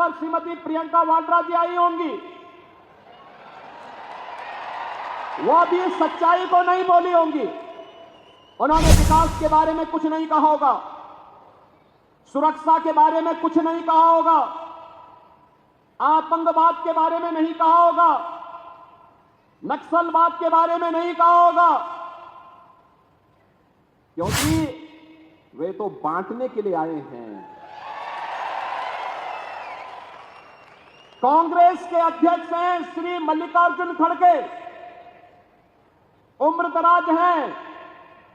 पर श्रीमती प्रियंका वाड्रा जी आई होंगी, वो भी सच्चाई को नहीं बोली होंगी। उन्होंने विकास के बारे में कुछ नहीं कहा होगा, सुरक्षा के बारे में कुछ नहीं कहा होगा, आतंकवाद के बारे में नहीं कहा होगा, नक्सलवाद के बारे में नहीं कहा होगा, क्योंकि वे तो बांटने के लिए आए हैं। कांग्रेस के अध्यक्ष हैं श्री मल्लिकार्जुन खड़गे, उम्रदराज हैं,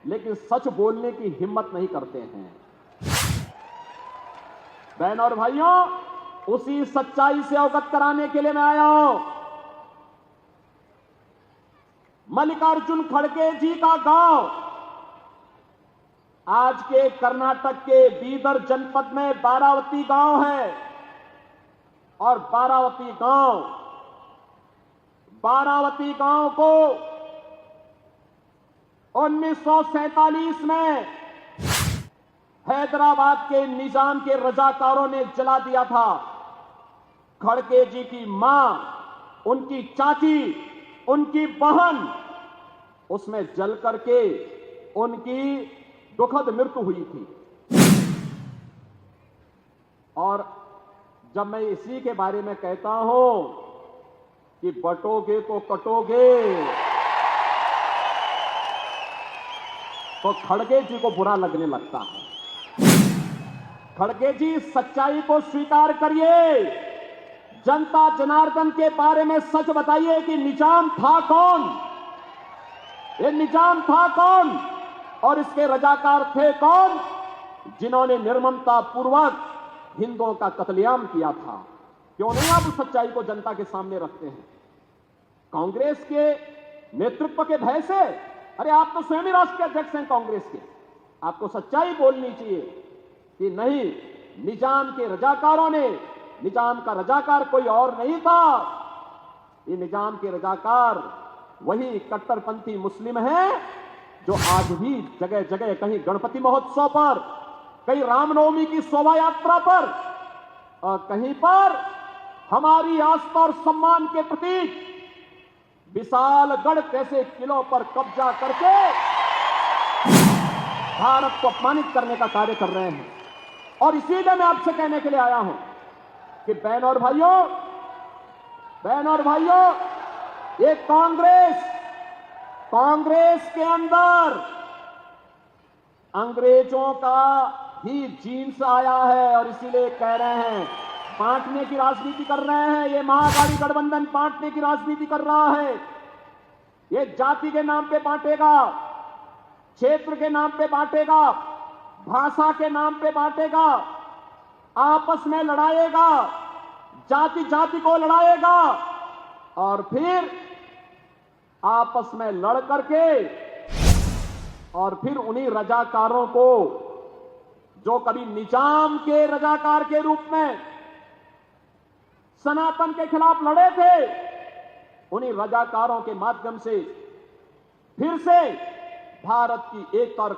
लेकिन सच बोलने की हिम्मत नहीं करते हैं। बहन और भाइयों, उसी सच्चाई से अवगत कराने के लिए मैं आया हूं। मल्लिकार्जुन खड़गे जी का गांव आज के कर्नाटक के बीदर जनपद में बारावती गांव है, और बारावती गांव को 1947 में हैदराबाद के निजाम के रजाकारों ने जला दिया था। खड़गे जी की मां, उनकी चाची, उनकी बहन उसमें जल करके उनकी दुखद मृत्यु हुई थी। और जब मैं इसी के बारे में कहता हूं कि बटोगे तो कटोगे, तो खड़गे जी को बुरा लगने लगता है। खड़गे जी, सच्चाई को स्वीकार करिए, जनता जनार्दन के बारे में सच बताइए कि निजाम था कौन, ये निजाम था कौन और इसके रजाकार थे कौन, जिन्होंने निर्ममता पूर्वक हिंदुओं का कत्लेआम किया था। क्यों नहीं आप उस सच्चाई को जनता के सामने रखते हैं? कांग्रेस के नेतृत्व के भय से, अरे आप तो स्वयं ही राष्ट्रीय अध्यक्ष हैं कांग्रेस के, आपको सच्चाई बोलनी चाहिए कि नहीं, निजाम के रजाकारों ने, निजाम का रजाकार कोई और नहीं था, ये निजाम के रजाकार वही कट्टरपंथी मुस्लिम हैं जो आज भी जगह जगह, कहीं गणपति महोत्सव पर, कहीं रामनवमी की शोभा यात्रा पर और कहीं पर हमारी आस्था और सम्मान के प्रतीक विशालगढ़ जैसे किलों पर कब्जा करके भारत को अपमानित करने का कार्य कर रहे हैं। और इसीलिए मैं आपसे कहने के लिए आया हूं कि बहन और भाइयों, ये कांग्रेस के अंदर अंग्रेजों का ही जीन्स आया है, और इसीलिए कह रहे हैं, बांटने की राजनीति कर रहे हैं। ये महाअघाड़ी गठबंधन बांटने की राजनीति कर रहा है। ये जाति के नाम पे बांटेगा, क्षेत्र के नाम पे बांटेगा, भाषा के नाम पे बांटेगा, आपस में लड़ाएगा, जाति जाति को लड़ाएगा, और फिर आपस में लड़ करके और फिर उन्हीं रजाकारों को, जो कभी निजाम के रजाकार के रूप में सनातन के खिलाफ लड़े थे, उन्हीं रजाकारों के माध्यम से फिर से भारत की एकता और